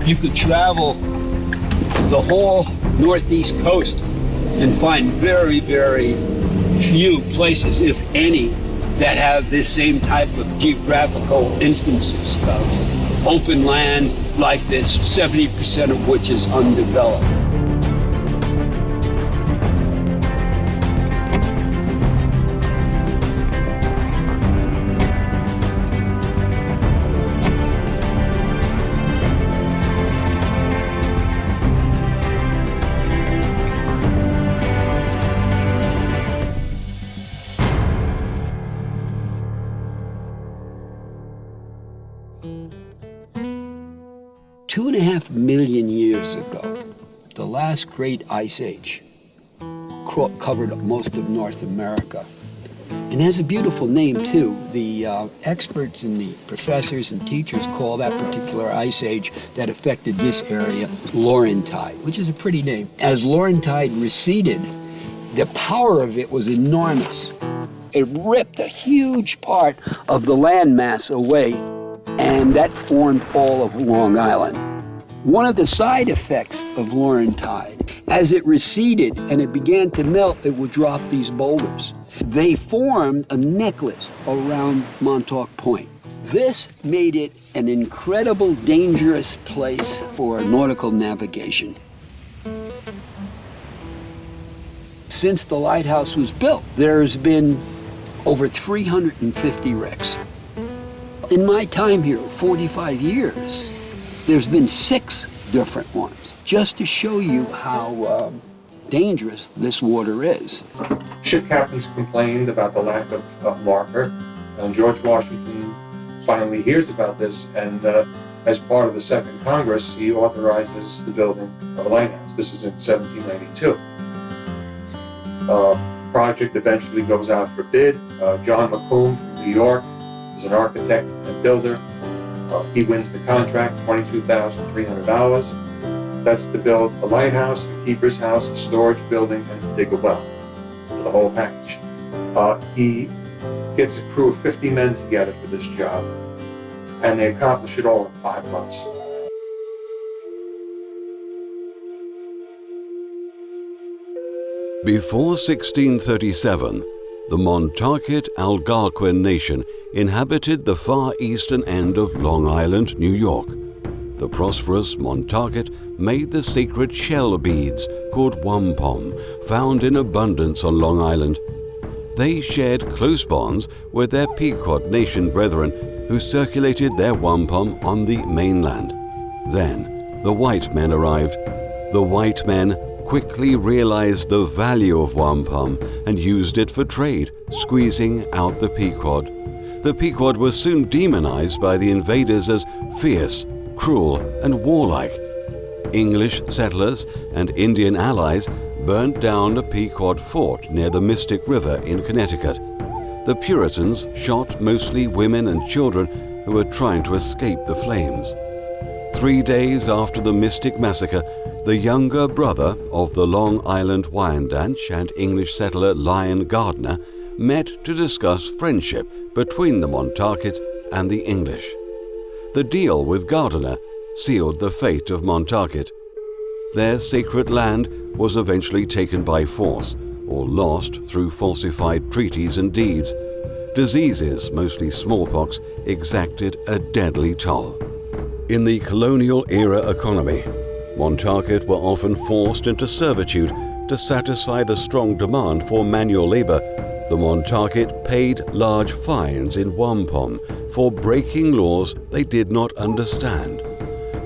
You could travel the whole northeast coast and find very, very few places, if any, that have this same type of geographical instances of open land like this, 70% of which is undeveloped. Two and a half million years ago, the last great ice age covered most of North America. And has a beautiful name too. The experts and the professors and teachers call that particular ice age that affected this area Laurentide, which is a pretty name. As Laurentide receded, the power of it was enormous. It ripped a huge part of the landmass away, and that formed all of Long Island. One of the side effects of Laurentide, as it receded and it began to melt, it would drop these boulders. They formed a necklace around Montauk Point. This made it an incredible, dangerous place for nautical navigation. Since the lighthouse was built, there's been over 350 wrecks. In my time here, 45 years, there's been 6 different ones, just to show you how dangerous this water is. Ship captains complained about the lack of marker, and George Washington finally hears about this, and as part of the Second Congress, he authorizes the building of a lighthouse. This is in 1792. Project eventually goes out for bid. John McComb from New York is an architect and builder. He wins the contract, $22,300. That's to build a lighthouse, a keeper's house, a storage building, and to dig a well. The whole package. He gets a crew of 50 men together for this job, and they accomplish it all in 5 months. Before 1637, the Montauk Algonquin Nation inhabited the far eastern end of Long Island, New York. The prosperous Montauk made the sacred shell beads called wampum, found in abundance on Long Island. They shared close bonds with their Pequot Nation brethren who circulated their wampum on the mainland. Then the white men arrived. The white men quickly realized the value of wampum and used it for trade, squeezing out the Pequot. The Pequot was soon demonized by the invaders as fierce, cruel, and warlike. English settlers and Indian allies burnt down a Pequot fort near the Mystic River in Connecticut. The Puritans shot mostly women and children who were trying to escape the flames. 3 days after the Mystic Massacre, the younger brother of the Long Island Wyandanch and English settler Lyon Gardner met to discuss friendship between the Montauk and the English. The deal with Gardner sealed the fate of Montauk. Their sacred land was eventually taken by force or lost through falsified treaties and deeds. Diseases, mostly smallpox, exacted a deadly toll. In the colonial era economy, Montauk were often forced into servitude to satisfy the strong demand for manual labor. The Montauk paid large fines in wampum for breaking laws they did not understand.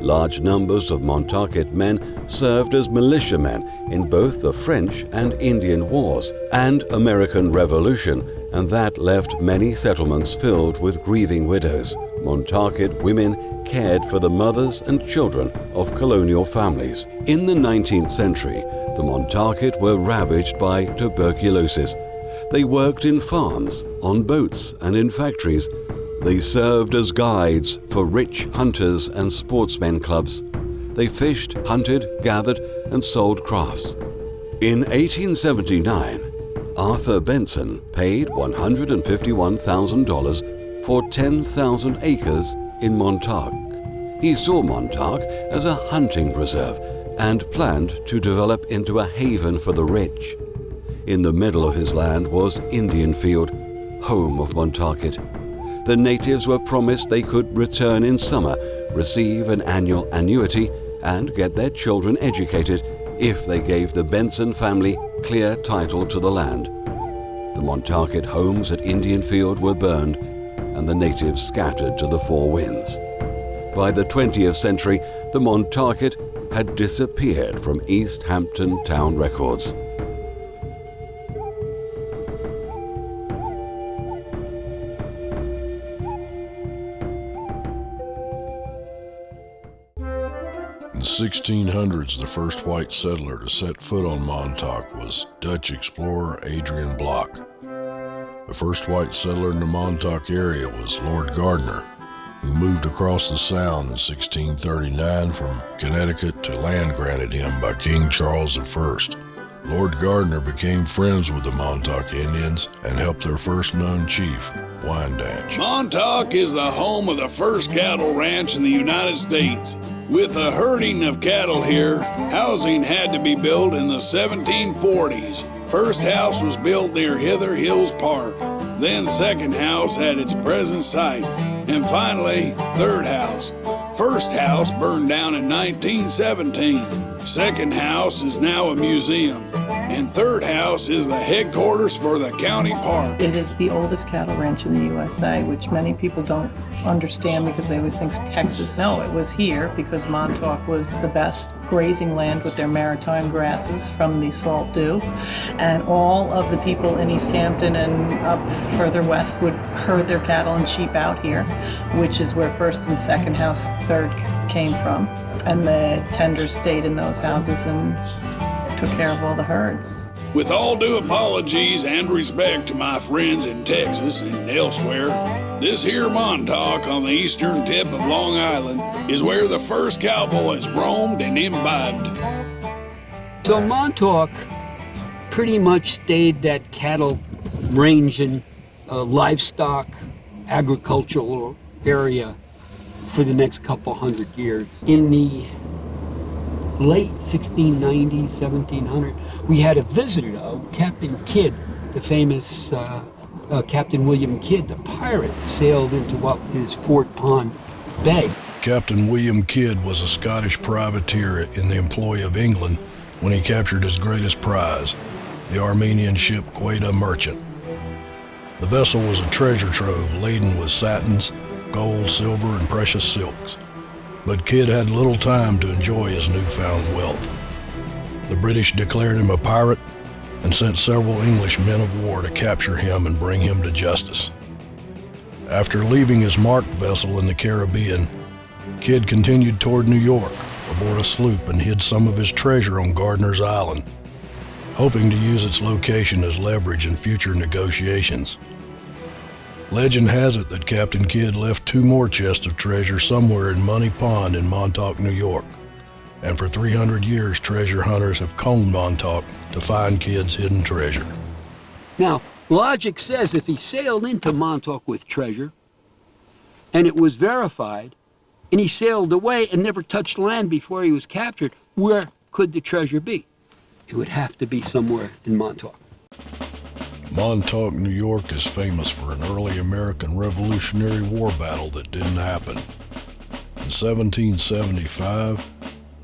Large numbers of Montauk men served as militiamen in both the French and Indian Wars and American Revolution, and that left many settlements filled with grieving widows. Montauk women cared for the mothers and children of colonial families. In the 19th century, the Montauk were ravaged by tuberculosis. They worked in farms, on boats, and in factories. They served as guides for rich hunters and sportsmen clubs. They fished, hunted, gathered, and sold crafts. In 1879, Arthur Benson paid $151,000 for 10,000 acres in Montauk. He saw Montauk as a hunting preserve and planned to develop into a haven for the rich. In the middle of his land was Indian Field, home of Montauk. The natives were promised they could return in summer, receive an annual annuity, and get their children educated if they gave the Benson family clear title to the land. The Montauk homes at Indian Field were burned, and the natives scattered to the four winds. By the 20th century, the Montauk had disappeared from East Hampton town records. In the 1600s, the first white settler to set foot on Montauk was Dutch explorer Adrian Block. The first white settler in the Montauk area was Lord Gardner, who moved across the Sound in 1639 from Connecticut to land granted him by King Charles I. Lord Gardner became friends with the Montauk Indians and helped their first known chief, Wyandanch. Montauk is the home of the first cattle ranch in the United States. With the herding of cattle here, housing had to be built in the 1740s. First house was built near Hither Hills Park. Then second house had its present site. And finally, third house. First house burned down in 1917. Second house is now a museum. And third house is the headquarters for the county park. It is the oldest cattle ranch in the USA, which many people don't understand because they always think Texas. No, it was here because Montauk was the best grazing land with their maritime grasses from the salt dew. And all of the people in East Hampton and up further west would herd their cattle and sheep out here, which is where first and second house, third came from. And the tenders stayed in those houses and took care of all the herds. With all due apologies and respect to my friends in Texas and elsewhere, this here Montauk on the eastern tip of Long Island is where the first cowboys roamed and imbibed. So Montauk pretty much stayed that cattle ranging, livestock, agricultural area for the next couple hundred years. In the late 1690s, 1700s, we had a visitor, Captain Kidd, the famous Captain William Kidd, the pirate, sailed into what is Fort Pond Bay. Captain William Kidd was a Scottish privateer in the employ of England when he captured his greatest prize, the Armenian ship Quetta Merchant. The vessel was a treasure trove laden with satins, gold, silver, and precious silks. But Kidd had little time to enjoy his newfound wealth. The British declared him a pirate and sent several English men of war to capture him and bring him to justice. After leaving his marked vessel in the Caribbean, Kidd continued toward New York aboard a sloop and hid some of his treasure on Gardner's Island, hoping to use its location as leverage in future negotiations. Legend has it that Captain Kidd left 2 more chests of treasure somewhere in Money Pond in Montauk, New York. And for 300 years, treasure hunters have combed Montauk to find Kidd's hidden treasure. Now, logic says if he sailed into Montauk with treasure, and it was verified, and he sailed away and never touched land before he was captured, where could the treasure be? It would have to be somewhere in Montauk. Montauk, New York is famous for an early American Revolutionary War battle that didn't happen. In 1775,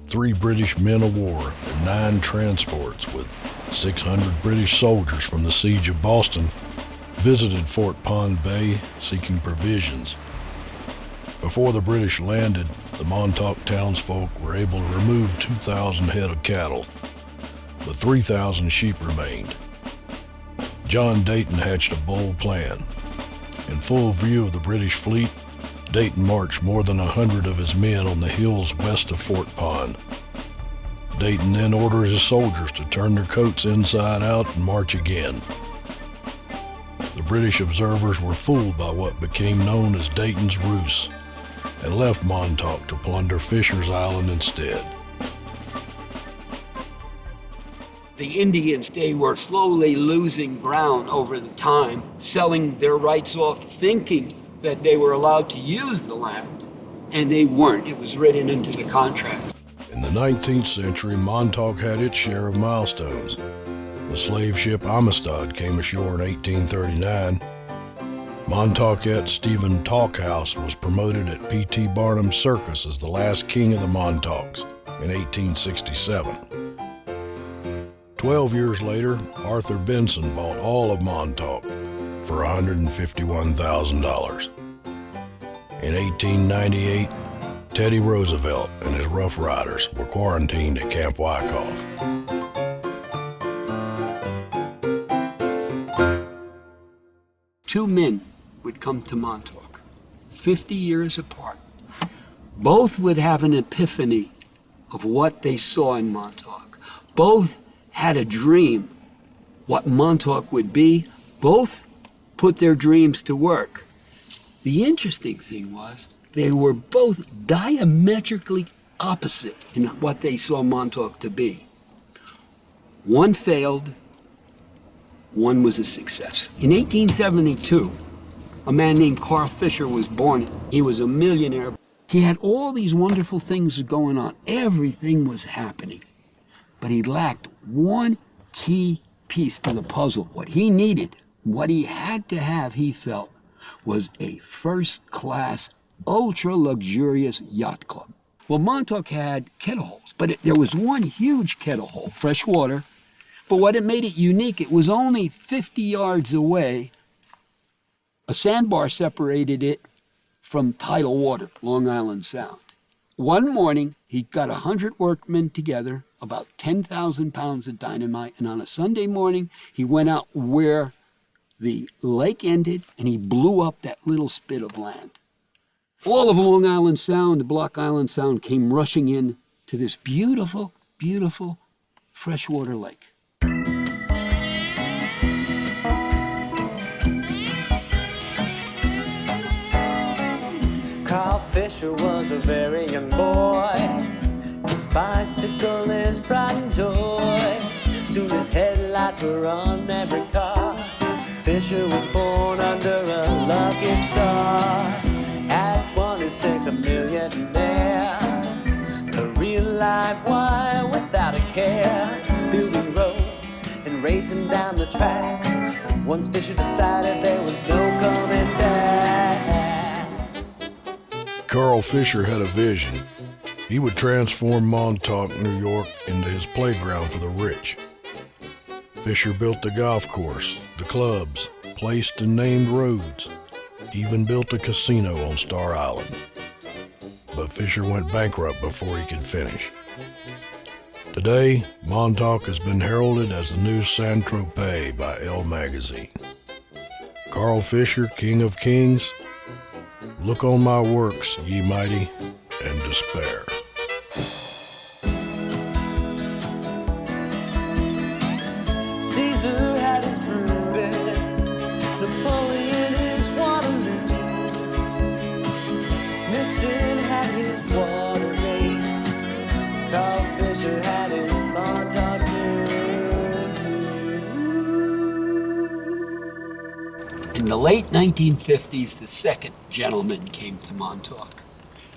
3 British men of war and 9 transports with 600 British soldiers from the siege of Boston visited Fort Pond Bay seeking provisions. Before the British landed, the Montauk townsfolk were able to remove 2,000 head of cattle, but 3,000 sheep remained. John Dayton hatched a bold plan. In full view of the British fleet, Dayton marched more than 100 of his men on the hills west of Fort Pond. Dayton then ordered his soldiers to turn their coats inside out and march again. The British observers were fooled by what became known as Dayton's Ruse and left Montauk to plunder Fisher's Island instead. The Indians, they were slowly losing ground over the time, selling their rights off, thinking that they were allowed to use the land. and they weren't. It was written into the contract. In the 19th century, Montauk had its share of milestones. The slave ship Amistad came ashore in 1839. Montaukette Stephen Talkhouse was promoted at P.T. Barnum's circus as the last king of the Montauks in 1867. 12 years later, Arthur Benson bought all of Montauk for $151,000. In 1898, Teddy Roosevelt and his Rough Riders were quarantined at Camp Wyckoff. Two men would come to Montauk, 50 years apart. Both would have an epiphany of what they saw in Montauk. Both had a dream what Montauk would be. Both put their dreams to work. The interesting thing was they were both diametrically opposite in what they saw Montauk to be. One failed, one was a success. In 1872, a man named Carl Fisher was born. He was a millionaire. He had all these wonderful things going on. Everything was happening. But he lacked one key piece to the puzzle. What he needed, what he had to have, he felt, was a first-class, ultra-luxurious yacht club. Well, Montauk had kettle holes, but there was one huge kettle hole, fresh water. But what it made it unique, it was only 50 yards away. A sandbar separated it from tidal water, Long Island Sound. One morning, he got 100 workmen together, about 10,000 pounds of dynamite, and on a Sunday morning, he went out where the lake ended, and he blew up that little spit of land. All of Long Island Sound, Block Island Sound, came rushing in to this beautiful, beautiful freshwater lake. Carl Fisher was a very young boy. His bicycle, his pride and joy. Soon his headlights were on every car. Fisher was born under a lucky star. At 26, a millionaire. A real life wire without a care. Building roads and racing down the track. Once Fisher decided there was no coming back. Carl Fisher had a vision. He would transform Montauk, New York, into his playground for the rich. Fisher built the golf course, the clubs, placed and named roads, even built a casino on Star Island. But Fisher went bankrupt before he could finish. Today, Montauk has been heralded as the new Saint-Tropez by Elle magazine. Carl Fisher, King of Kings, look on my works, ye mighty, and despair. Caesar had his Brutus, Napoleon his Waterloo, Nixon had his Watergate, Carl Fisher had his Montauk too. In the late 1950s, the second gentleman came to Montauk.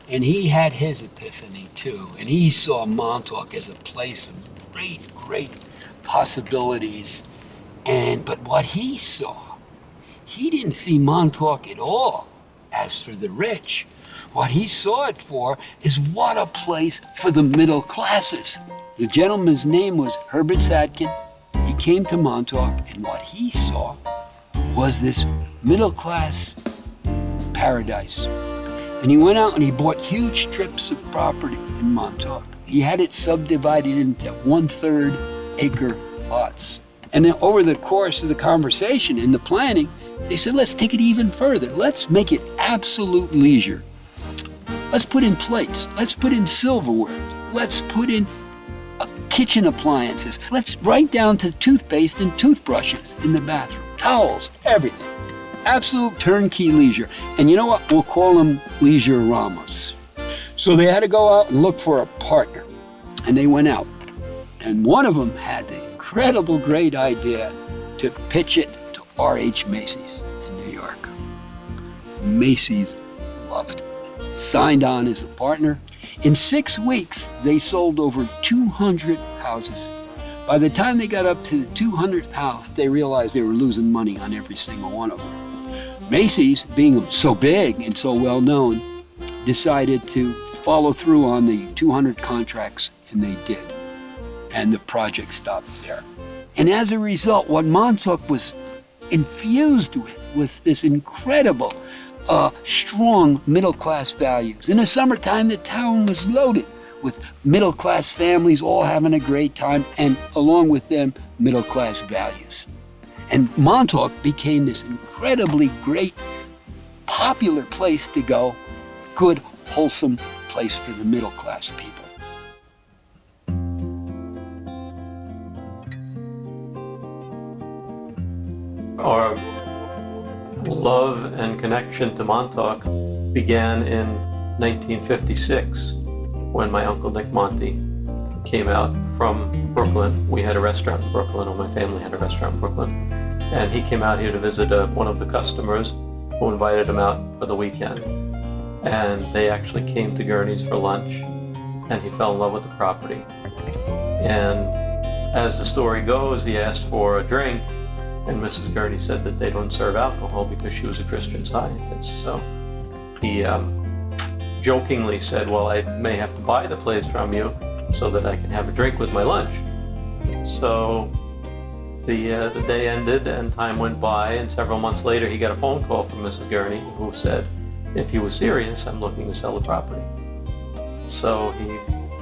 And he had his epiphany too. And he saw Montauk as a place of great, great possibilities. But what he saw, he didn't see Montauk at all as for the rich. What he saw it for is what a place for the middle classes. The gentleman's name was Herbert Sadkin. He came to Montauk, and what he saw was this middle-class paradise. And he went out and he bought huge strips of property in Montauk. He had it subdivided into 1/3 acre lots. And then over the course of the conversation and the planning, they said, let's take it even further. Let's make it absolute leisure. Let's put in plates. Let's put in silverware. Let's put in kitchen appliances. Let's right down to toothpaste and toothbrushes in the bathroom. Towels, everything. Absolute turnkey leisure. And you know what? We'll call them Leisure Ramos. So they had to go out and look for a partner. And they went out. And one of them had the incredible great idea to pitch it to R.H. Macy's in New York. Macy's loved it. signed on as a partner. In 6 weeks, they sold over 200 houses. By the time they got up to the 200th house, they realized they were losing money on every single one of them. Macy's, being so big and so well known, decided to follow through on the 200 contracts, and they did. And the project stopped there. And as a result, what Montauk was infused with was this incredible, strong middle-class values. In the summertime, the town was loaded with middle-class families all having a great time, and along with them, middle-class values. And Montauk became this incredibly great, popular place to go, good, wholesome place for the middle-class people. Our love and connection to Montauk began in 1956 when my Uncle Nick Monty came out from Brooklyn. We had a restaurant in Brooklyn, or my family had a restaurant in Brooklyn. And he came out here to visit one of the customers who invited him out for the weekend. And they actually came to Gurney's for lunch, and he fell in love with the property. And as the story goes, he asked for a drink, and Mrs. Gurney said that they don't serve alcohol because she was a Christian Scientist. So he jokingly said, well, I may have to buy the place from you so that I can have a drink with my lunch. So the day ended and time went by, and several months later he got a phone call from Mrs. Gurney who said, if he was serious, I'm looking to sell the property. So he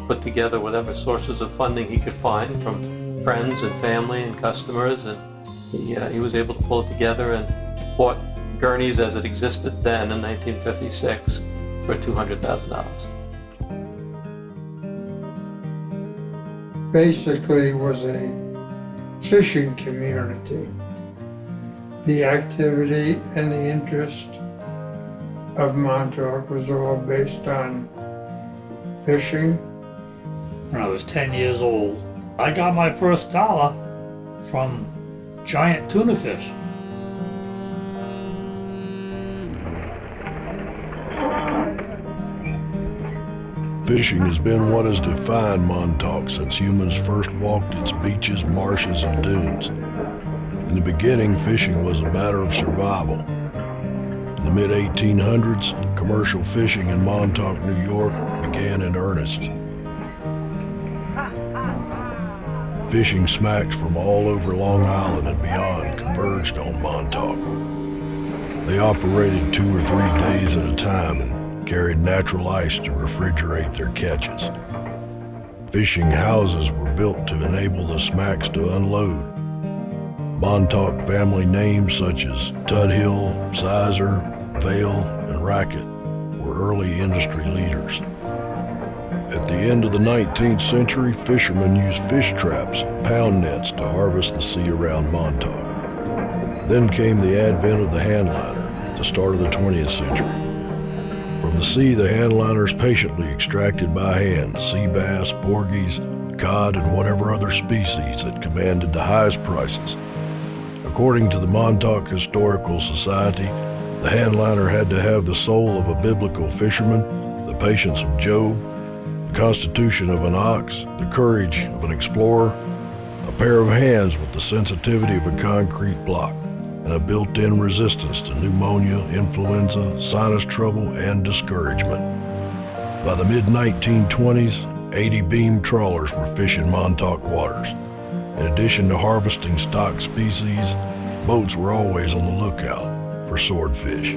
put together whatever sources of funding he could find from friends and family and customers, and he was able to pull it together and bought Gurney's as it existed then in 1956 for $200,000. Basically was a fishing community. The activity and the interest of Montauk was all based on fishing. When I was 10 years old, I got my first dollar from giant tuna fish. Fishing has been what has defined Montauk since humans first walked its beaches, marshes, and dunes. In the beginning, fishing was a matter of survival. In the mid-1800s, commercial fishing in Montauk, New York began in earnest. Fishing smacks from all over Long Island and beyond converged on Montauk. They operated 2 or 3 days at a time and carried natural ice to refrigerate their catches. Fishing houses were built to enable the smacks to unload. Montauk family names such as Tudhill, Sizer, Vale, and Racket were early industry leaders. At the end of the 19th century, fishermen used fish traps and pound nets to harvest the sea around Montauk. Then came the advent of the handliner at the start of the 20th century. From the sea, the handliners patiently extracted by hand sea bass, porgies, cod, and whatever other species that commanded the highest prices. According to the Montauk Historical Society, the handliner had to have the soul of a biblical fisherman, the patience of Job, the constitution of an ox, the courage of an explorer, a pair of hands with the sensitivity of a concrete block, and a built-in resistance to pneumonia, influenza, sinus trouble, and discouragement. By the mid-1920s, 80 beam trawlers were fishing Montauk waters. In addition to harvesting stock species, boats were always on the lookout for swordfish.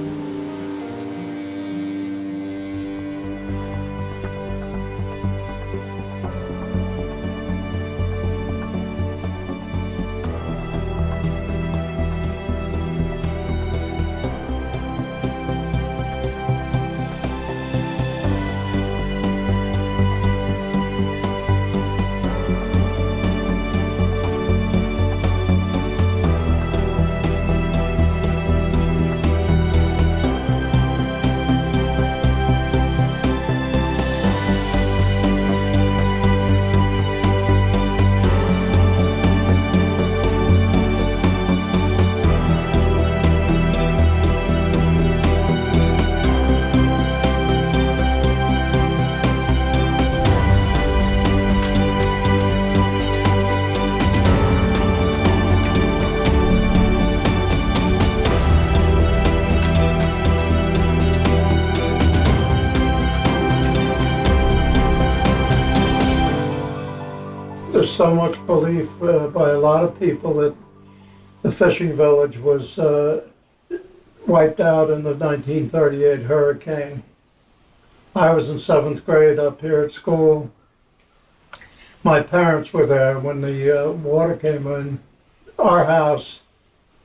so much belief by a lot of people that the fishing village was wiped out in the 1938 hurricane. I was in 7th grade up here at school. My parents were there when the water came in. Our house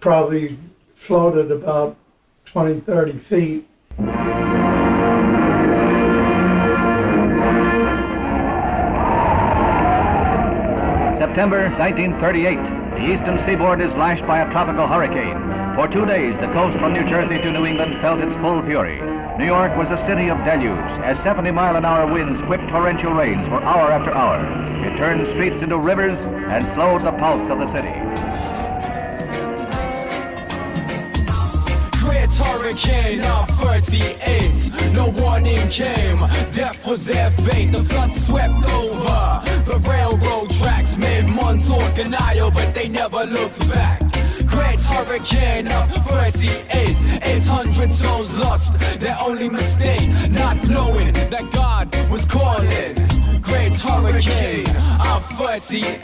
probably floated about 20, 30 feet. September 1938. The eastern seaboard is lashed by a tropical hurricane. For 2 days, the coast from New Jersey to New England felt its full fury. New York was a city of deluge, as 70-mile-an-hour winds whipped torrential rains for hour after hour. It turned streets into rivers and slowed the pulse of the city. Great hurricane of 38, no warning came, death was their fate. The flood swept over the railroad tracks, made Montauk an isle, but they never looked back. Great hurricane of 38, 800 souls lost, their only mistake, not knowing that God was calling. Great hurricane of 38,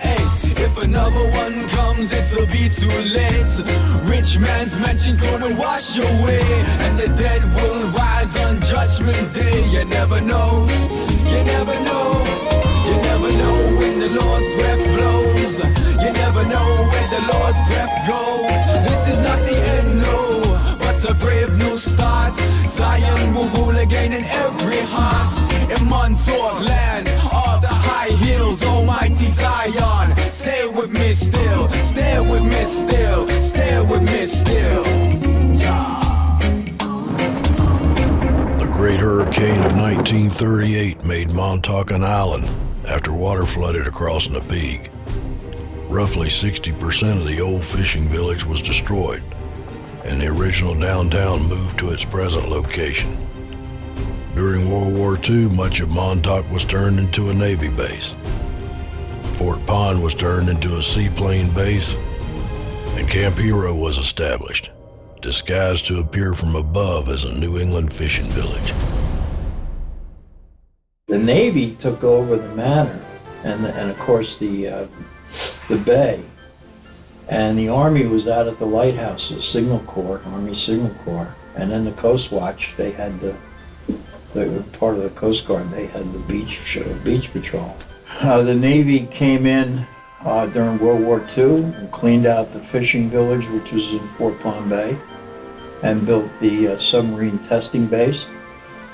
if another one comes it'll be too late. Rich man's mansion's gonna wash away, and the dead will rise on Judgment Day. You never know, you never know, you never know when the Lord's breath blows. You never know where the Lord's breath goes. This is not the end, no, but a brave new start. Zion will rule again in every heart. In Montauk land of the high hills, almighty Zion, stay with me still, stay with me still, stay with me still. Yeah. The Great Hurricane of 1938 made Montauk an island after water flooded across Nepegue. Roughly 60% of the old fishing village was destroyed, and the original downtown moved to its present location. During World War II, much of Montauk was turned into a Navy base. Fort Pond was turned into a seaplane base, and Camp Hero was established, disguised to appear from above as a New England fishing village. The Navy took over the manor and of course the bay, and the Army was out at the lighthouse, the Signal Corps, Army Signal Corps, and then the Coast Watch, they were part of the Coast Guard, they had the beach patrol. The Navy came in during World War II and cleaned out the fishing village, which was in Fort Pond Bay, and built the submarine testing base.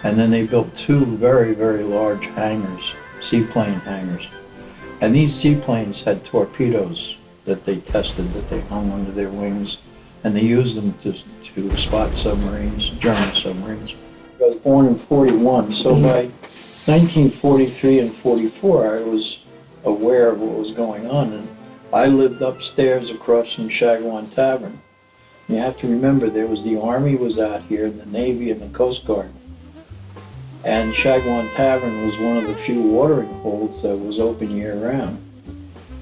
And then they built 2 very, very large hangars, seaplane hangars. And these seaplanes had torpedoes that they tested, that they hung under their wings, and they used them to spot submarines, German submarines. I was born in 41, so by 1943 and 44, I was aware of what was going on, and I lived upstairs across from Shagwan Tavern. You have to remember, there was the Army was out here, the Navy and the Coast Guard. And Shagwan Tavern was one of the few watering holes that was open year-round.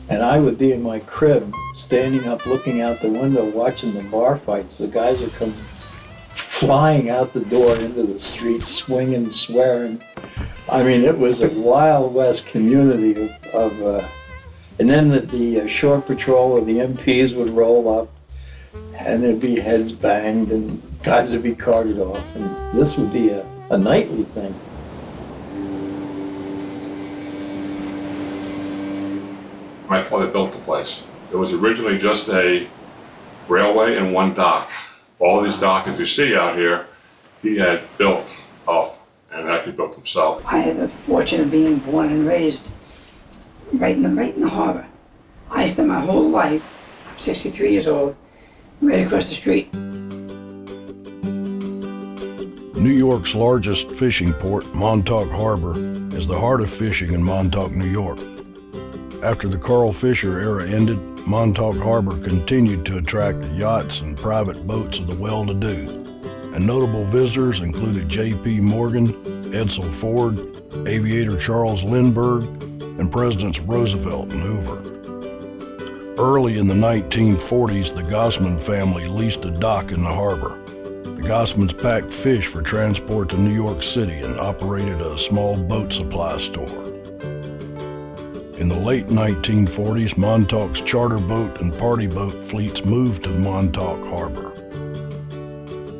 And I would be in my crib, standing up, looking out the window, watching the bar fights. The guys would come flying out the door into the street, swinging, swearing. I mean, it was a Wild West community and then the shore patrol of the MPs would roll up, and there'd be heads banged, and guys would be carted off, and this would be a nightly thing. My father built the place. It was originally just a railway and one dock. All these docks that you see out here, he had built up and actually built himself. I had the fortune of being born and raised right in the harbor. I spent my whole life, I'm 63 years old, right across the street. New York's largest fishing port, Montauk Harbor, is the heart of fishing in Montauk, New York. After the Carl Fisher era ended, Montauk Harbor continued to attract the yachts and private boats of the well-to-do, and notable visitors included J.P. Morgan, Edsel Ford, aviator Charles Lindbergh, and Presidents Roosevelt and Hoover. Early in the 1940s, the Gossman family leased a dock in the harbor. The Gossmans packed fish for transport to New York City and operated a small boat supply store. In the late 1940s, Montauk's charter boat and party boat fleets moved to Montauk Harbor.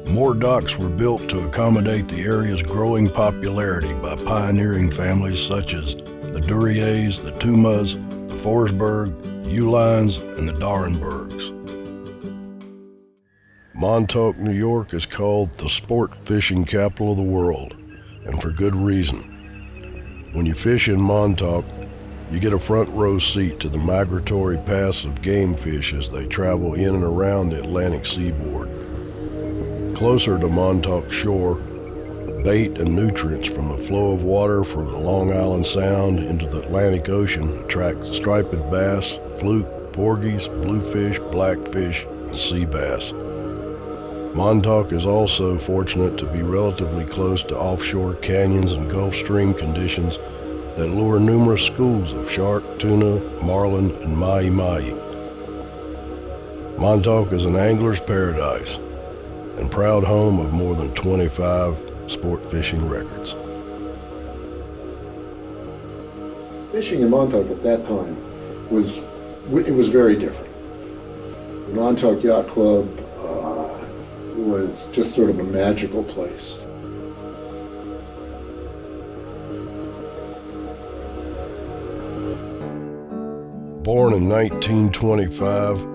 More docks were built to accommodate the area's growing popularity by pioneering families such as the Duriers, the Tumas, the Forsberg, Uhlans, and the Darenbergs. Montauk, New York is called the sport fishing capital of the world, and for good reason. When you fish in Montauk, you get a front row seat to the migratory paths of game fish as they travel in and around the Atlantic seaboard. Closer to Montauk shore, bait and nutrients from the flow of water from the Long Island Sound into the Atlantic Ocean attract striped bass, fluke, porgies, bluefish, blackfish, and sea bass. Montauk is also fortunate to be relatively close to offshore canyons and Gulf Stream conditions that lure numerous schools of shark, tuna, marlin, and mahi-mahi. Montauk is an angler's paradise and proud home of more than 25 sport fishing records. Fishing in Montauk at that time was very different. The Montauk Yacht Club was just sort of a magical place. Born in 1925,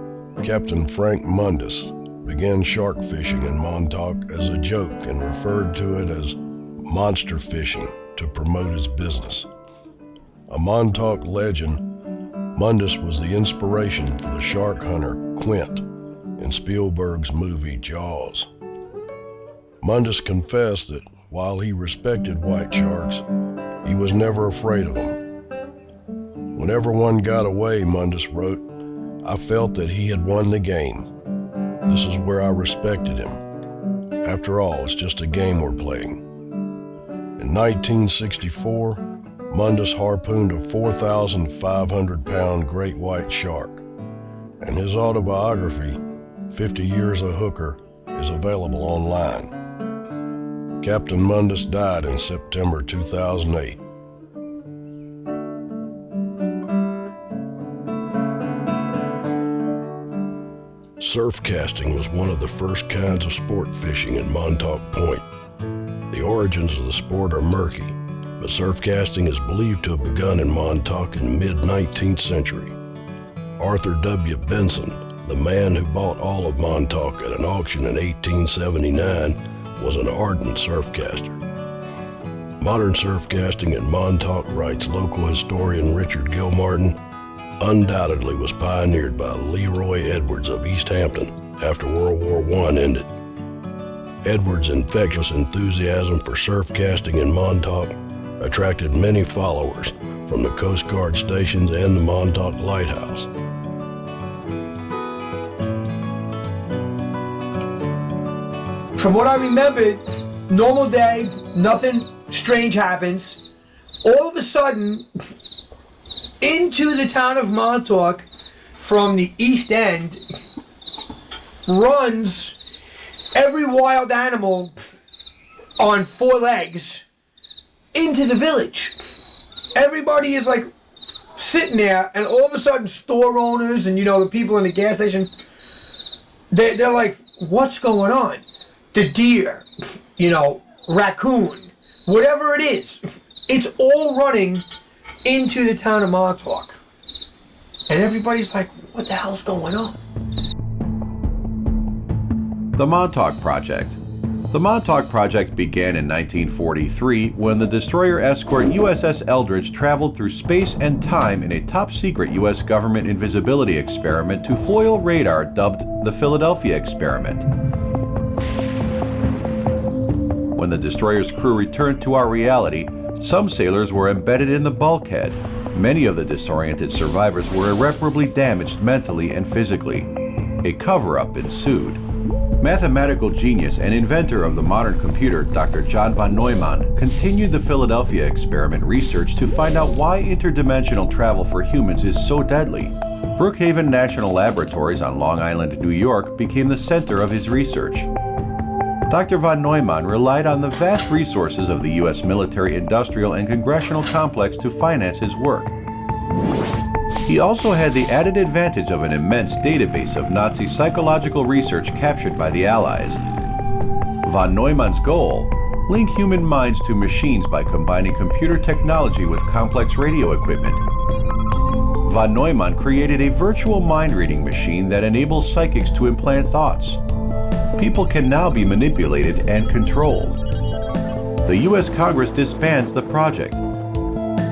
Captain Frank Mundus began shark fishing in Montauk as a joke and referred to it as monster fishing to promote his business. A Montauk legend, Mundus was the inspiration for the shark hunter Quint in Spielberg's movie Jaws. Mundus confessed that while he respected white sharks, he was never afraid of them. Whenever one got away, Mundus wrote, I felt that he had won the game. This is where I respected him. After all, it's just a game we're playing. In 1964, Mundus harpooned a 4,500-pound great white shark, and his autobiography, 50 Years a Hooker, is available online. Captain Mundus died in September 2008. Surf casting was one of the first kinds of sport fishing in Montauk Point. The origins of the sport are murky, but surf casting is believed to have begun in Montauk in the mid-19th century. Arthur W. Benson, the man who bought all of Montauk at an auction in 1879, was an ardent surf caster. Modern surf casting in Montauk, writes local historian Richard Gilmartin, undoubtedly was pioneered by Leroy Edwards of East Hampton after World War I ended. Edwards' infectious enthusiasm for surf casting in Montauk attracted many followers from the Coast Guard stations and the Montauk Lighthouse. From what I remembered, normal day, nothing strange happens. All of a sudden, into the town of Montauk from the east end runs every wild animal on four legs into the village. Everybody is like sitting there, and all of a sudden store owners and the people in the gas station, they're like, what's going on? The deer, raccoon, whatever it is, it's all running into the town of Montauk. And everybody's like, what the hell's going on? The Montauk Project. The Montauk Project began in 1943 when the destroyer escort USS Eldridge traveled through space and time in a top-secret U.S. government invisibility experiment to foil radar dubbed the Philadelphia Experiment. When the destroyer's crew returned to our reality, some sailors were embedded in the bulkhead. Many of the disoriented survivors were irreparably damaged mentally and physically. A cover-up ensued. Mathematical genius and inventor of the modern computer, Dr. John von Neumann, continued the Philadelphia Experiment research to find out why interdimensional travel for humans is so deadly. Brookhaven National Laboratories on Long Island, New York became the center of his research. Dr. von Neumann relied on the vast resources of the U.S. military, industrial, and congressional complex to finance his work. He also had the added advantage of an immense database of Nazi psychological research captured by the Allies. Von Neumann's goal: link human minds to machines by combining computer technology with complex radio equipment. Von Neumann created a virtual mind-reading machine that enables psychics to implant thoughts. People can now be manipulated and controlled. The U.S. Congress disbands the project,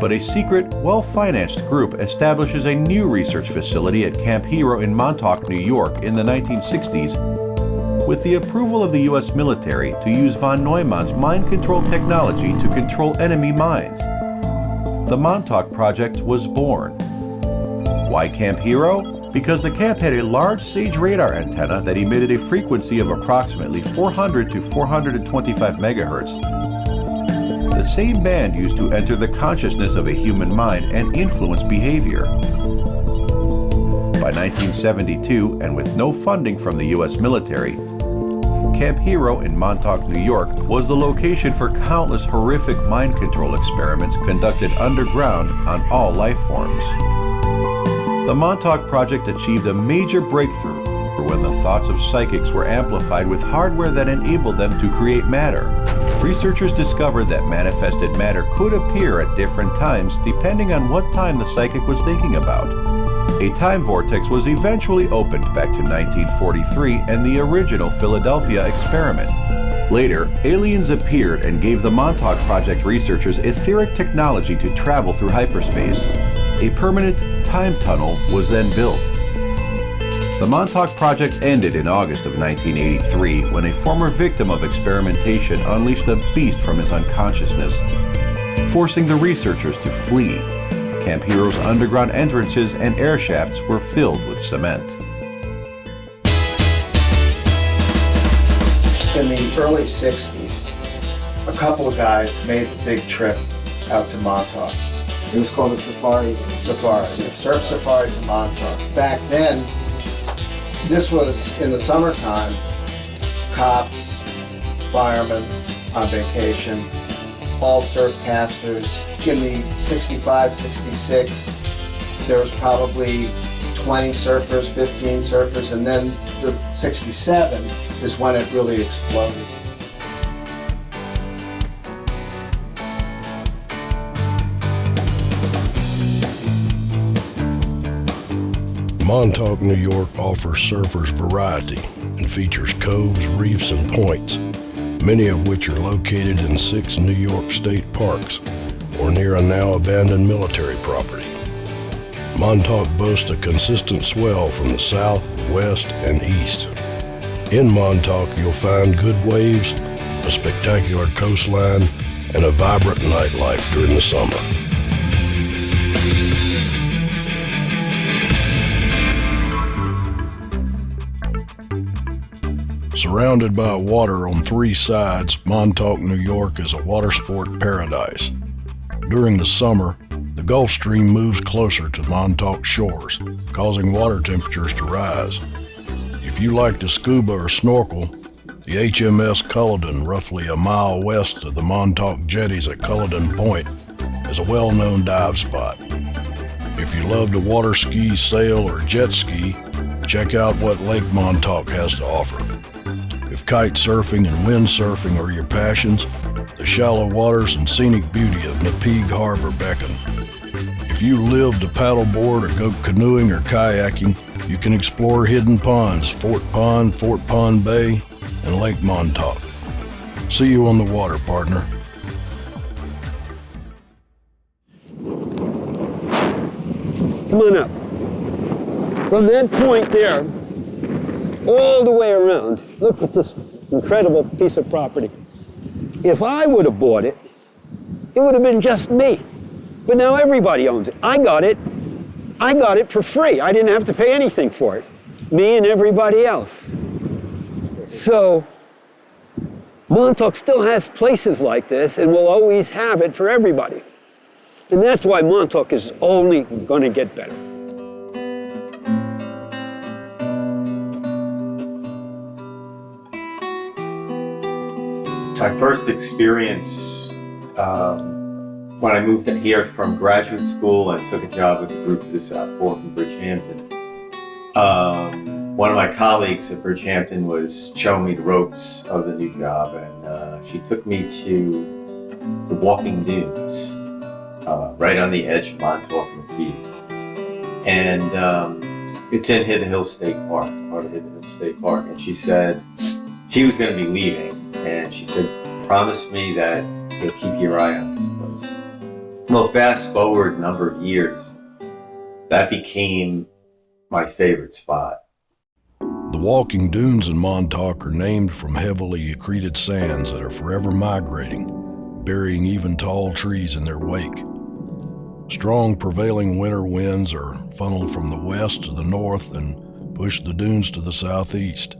but a secret, well-financed group establishes a new research facility at Camp Hero in Montauk, New York in the 1960s, with the approval of the U.S. military to use von Neumann's mind control technology to control enemy minds. The Montauk Project was born. Why Camp Hero? Because the camp had a large SAGE radar antenna that emitted a frequency of approximately 400 to 425 megahertz. The same band used to enter the consciousness of a human mind and influence behavior. By 1972, and with no funding from the U.S. military, Camp Hero in Montauk, New York was the location for countless horrific mind control experiments conducted underground on all life forms. The Montauk Project achieved a major breakthrough when the thoughts of psychics were amplified with hardware that enabled them to create matter. Researchers discovered that manifested matter could appear at different times depending on what time the psychic was thinking about. A time vortex was eventually opened back to 1943 and the original Philadelphia experiment. Later, aliens appeared and gave the Montauk Project researchers etheric technology to travel through hyperspace. A permanent time tunnel was then built. The Montauk Project ended in August of 1983 when a former victim of experimentation unleashed a beast from his unconsciousness, forcing the researchers to flee. Camp Hero's underground entrances and air shafts were filled with cement. In the early 60s, a couple of guys made the big trip out to Montauk. It was called a safari. Safari, surf safari to Montauk. Back then, this was in the summertime, cops, firemen on vacation, all surf casters. In the 65, 66, there was probably 20 surfers, 15 surfers, and then the 67 is when it really exploded. Montauk, New York offers surfers variety and features coves, reefs, and points, many of which are located in 6 New York state parks or near a now abandoned military property. Montauk boasts a consistent swell from the south, west, and east. In Montauk, you'll find good waves, a spectacular coastline, and a vibrant nightlife during the summer. Surrounded by water on 3 sides, Montauk, New York is a water sport paradise. During the summer, the Gulf Stream moves closer to Montauk shores, causing water temperatures to rise. If you like to scuba or snorkel, the HMS Culloden, roughly a mile west of the Montauk jetties at Culloden Point, is a well-known dive spot. If you love to water ski, sail, or jet ski, check out what Lake Montauk has to offer. If kite surfing and windsurfing are your passions, the shallow waters and scenic beauty of Napeague Harbor beckon. If you live to paddleboard or go canoeing or kayaking, you can explore hidden ponds, Fort Pond Bay, and Lake Montauk. See you on the water, partner. Come on up. From that point there, all the way around, look at this incredible piece of property. If I would have bought it, it would have been just me. But now everybody owns it. I got it for free. I didn't have to pay anything for it. Me and everybody else. So, Montauk still has places like this and will always have it for everybody. And that's why Montauk is only going to get better. My first experience when I moved in here from graduate school, I took a job with a group to the South Fork in Bridgehampton. One of my colleagues at Bridgehampton was showing me the ropes of the new job, and she took me to the walking dunes, right on the edge of Montauk and McKee. And it's in Hidden Hill State Park, it's part of Hidden Hill State Park. And she said she was going to be leaving, and she said, promise me that you'll keep your eye on this place. Well, fast forward a number of years, that became my favorite spot. The walking dunes in Montauk are named from heavily accreted sands that are forever migrating, burying even tall trees in their wake. Strong prevailing winter winds are funneled from the west to the north and push the dunes to the southeast.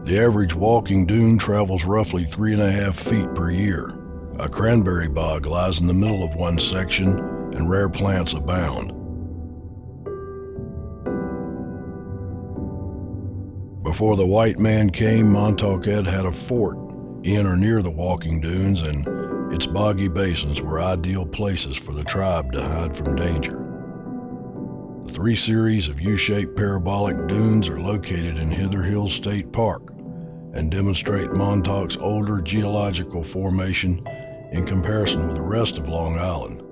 The average walking dune travels roughly 3.5 feet per year. A cranberry bog lies in the middle of one section, and rare plants abound. Before the white man came, Montauk had a fort in or near the walking dunes, and its boggy basins were ideal places for the tribe to hide from danger. The 3 series of U-shaped parabolic dunes are located in Hither Hill State Park and demonstrate Montauk's older geological formation in comparison with the rest of Long Island.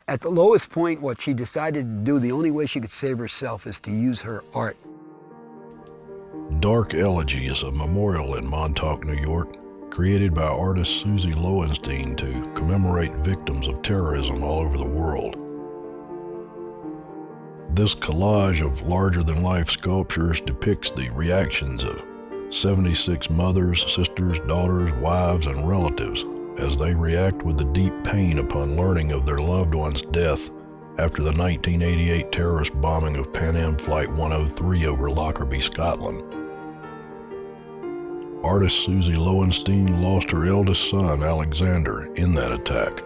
At the lowest point, what she decided to do, the only way she could save herself, is to use her art. Dark Elegy is a memorial in Montauk, New York, created by artist Susie Lowenstein to commemorate victims of terrorism all over the world. This collage of larger-than-life sculptures depicts the reactions of 76 mothers, sisters, daughters, wives, and relatives as they react with the deep pain upon learning of their loved one's death after the 1988 terrorist bombing of Pan Am Flight 103 over Lockerbie, Scotland. Artist Susie Lowenstein lost her eldest son, Alexander, in that attack.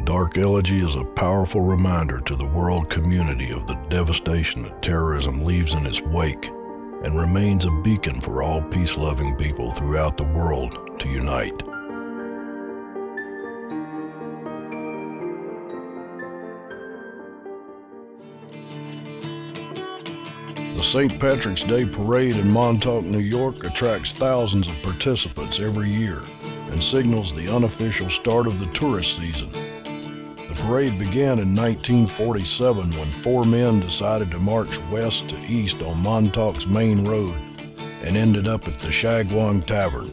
Dark Elegy is a powerful reminder to the world community of the devastation that terrorism leaves in its wake, and remains a beacon for all peace-loving people throughout the world to unite. The St. Patrick's Day Parade in Montauk, New York attracts thousands of participants every year and signals the unofficial start of the tourist season. The parade began in 1947 when 4 men decided to march west to east on Montauk's main road and ended up at the Shagwong Tavern.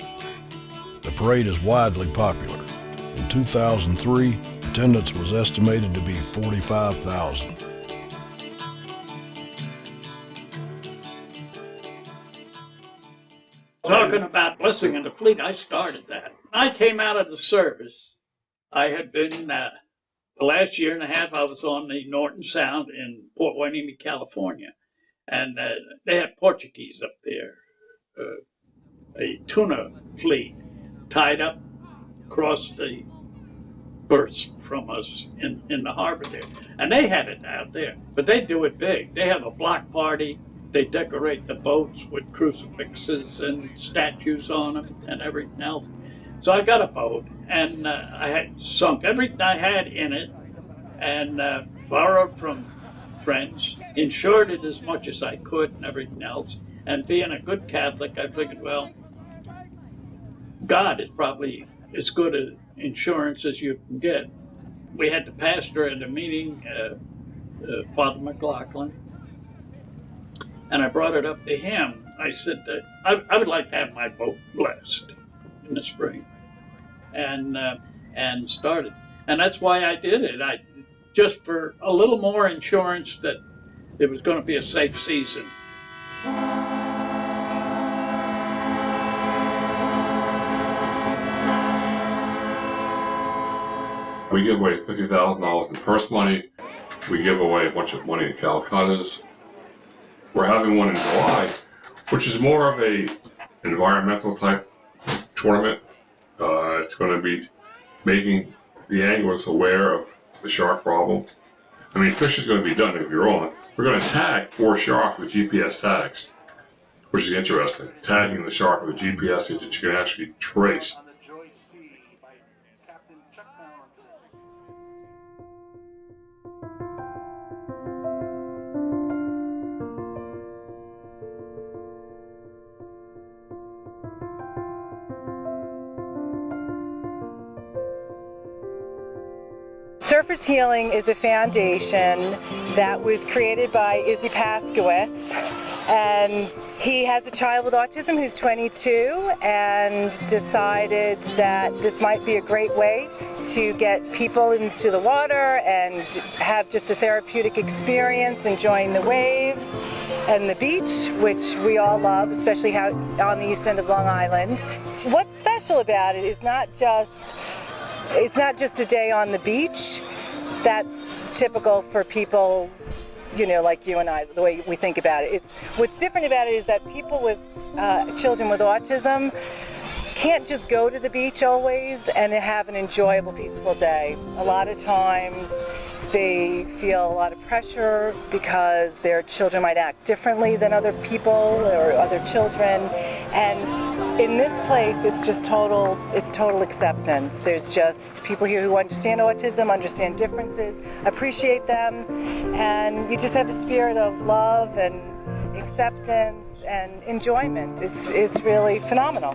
The parade is widely popular. In 2003, attendance was estimated to be 45,000. Talking about blessing in the fleet, I started that. I came out of the service. I had been, the last year and a half, I was on the Norton Sound in Port Hueneme, California. And they had Portuguese up there, a tuna fleet tied up across the berths from us in the harbor there. And they had it out there, but they do it big. They have a block party. They decorate the boats with crucifixes and statues on them and everything else. So I got a boat, and I had sunk everything I had in it, and borrowed from friends, insured it as much as I could and everything else. And being a good Catholic, I figured, well, God is probably as good an insurance as you can get. We had the pastor at the meeting, Father McLaughlin, and I brought it up to him. I said that I would like to have my boat blessed in the spring, and started. And that's why I did it. I just for a little more insurance that it was going to be a safe season. We give away $50,000 in purse money. We give away a bunch of money in Calcuttas. We're having one in July, which is more of a environmental type tournament. It's going to be making the anglers aware of the shark problem. I mean, fishing is going to be done if you're on. We're going to tag 4 sharks with GPS tags, which is interesting. Tagging the shark with a GPS so that you can actually trace. Surface Healing is a foundation that was created by Izzy Paskowitz, and he has a child with autism who's 22 and decided that this might be a great way to get people into the water and have just a therapeutic experience, enjoying the waves and the beach, which we all love, especially on the east end of Long Island. What's special about it is it's not just a day on the beach. That's typical for people, like you and I, the way we think about it. What's different about it is that people with children with autism can't just go to the beach always and have an enjoyable, peaceful day. A lot of times they feel a lot of pressure because their children might act differently than other people or other children. And in this place, it's total acceptance. There's just people here who understand autism, understand differences, appreciate them, and you just have a spirit of love and acceptance and enjoyment. It's really phenomenal.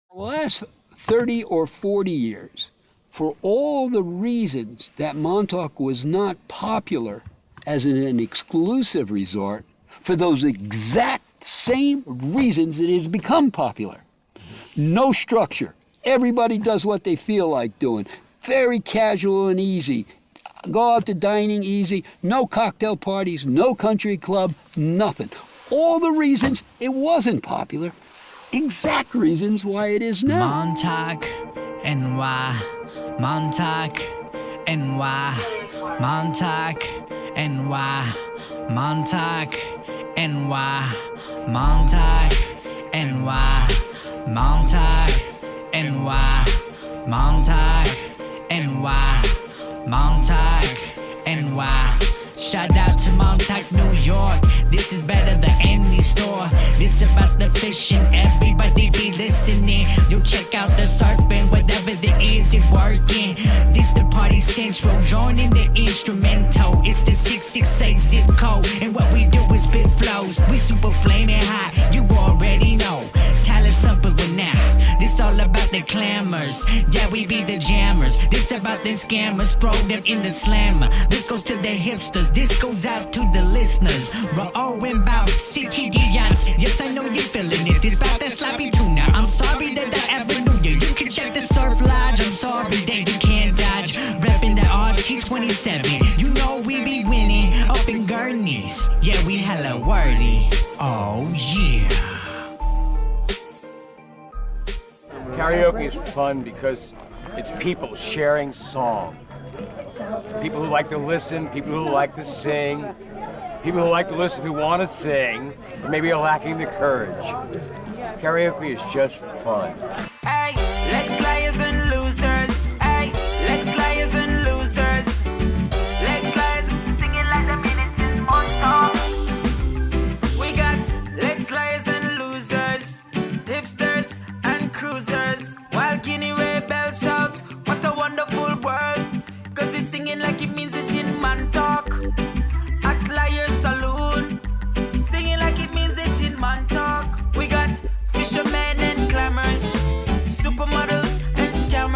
The last 30 or 40 years, for all the reasons that Montauk was not popular as an exclusive resort, for those exact same reasons it has become popular. No structure. Everybody does what they feel like doing. Very casual and easy. Go out to dining easy. No cocktail parties, no country club, nothing. All the reasons it wasn't popular. Exact reasons why it is now. Montauk, NY, Montauk, NY, Montauk, NY, Montauk, NY, Montauk, NY, Montauk, NY, Montauk, NY, Montauk, NY. Shout out to Montauk, New York. This is better than any store. This about the fishing, everybody be listening. You check out the surfing, whatever there is, it working. This the party central, joining the instrumental. It's the 668 zip code, and what we do is spit flows. We super flaming hot, you already know. Tell us something with now. This all about the clamors. Yeah, we be the jammers. This about the scammers, throw them in the slammer. This goes to the hipsters. This goes out to the listeners. We're all about CTD yachts. Yes, I know you're feeling it. This about that sloppy tuna. I'm sorry that I ever knew you. You can check the surf lodge. I'm sorry that you can't dodge. Reppin' the RT27. You know we be winning up in Gurney's. Yeah, we hella wordy. Oh yeah. Karaoke is fun because it's people sharing song. People who like to listen, people who like to sing, people who like to listen who want to sing, or maybe are lacking the courage. Karaoke is just fun. Hey, let's liars and losers. Hey, let's liars and losers. Let's liars singing like the minutes in Montauk. We got let's liars and losers, hipsters and cruisers. While Guinea Way belts out, what a wonderful world. Cause he's singing like it means it in Montauk. At Liar Saloon, he's singing like it means it in Montauk. We got fishermen and clammers, supermodels and scout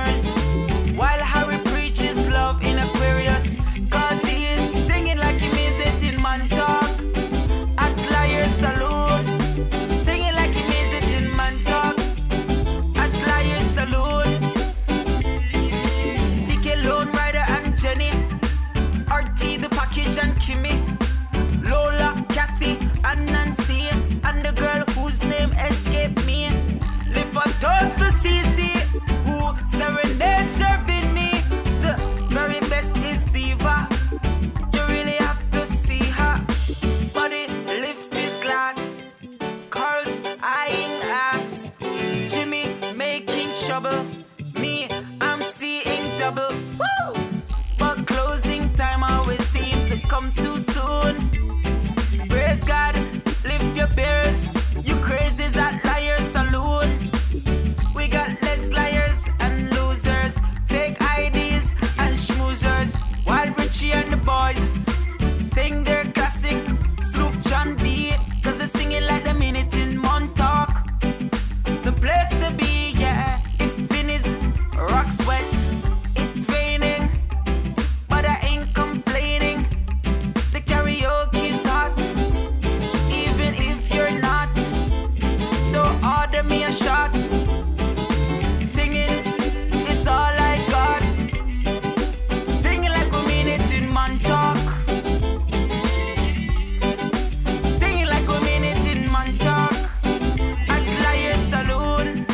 place to be, yeah. If it is rock sweat, it's raining, but I ain't complaining. The karaoke is hot, even if you're not. So order me a shot. Singing is all I got. Singing like we mean it in Montauk. Singing like we mean it in Montauk. At Liar Saloon.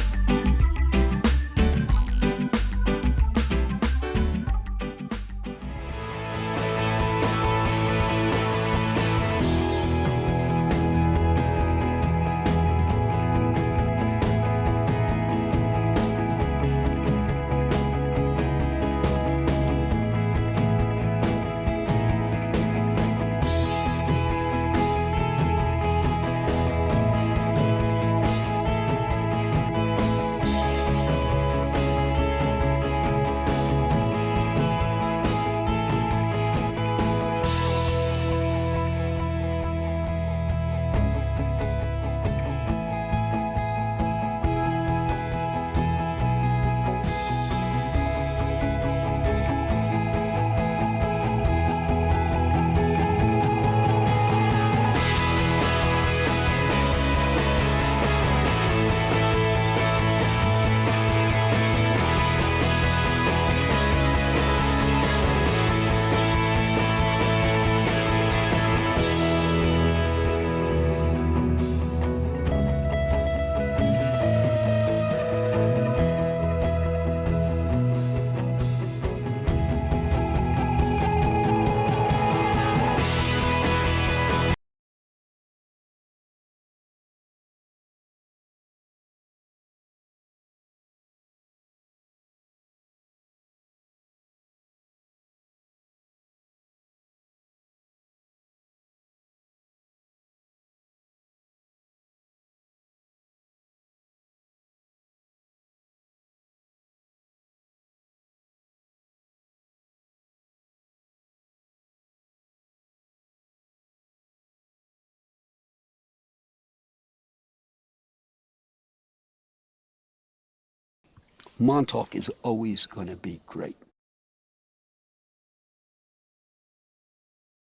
Montauk is always going to be great.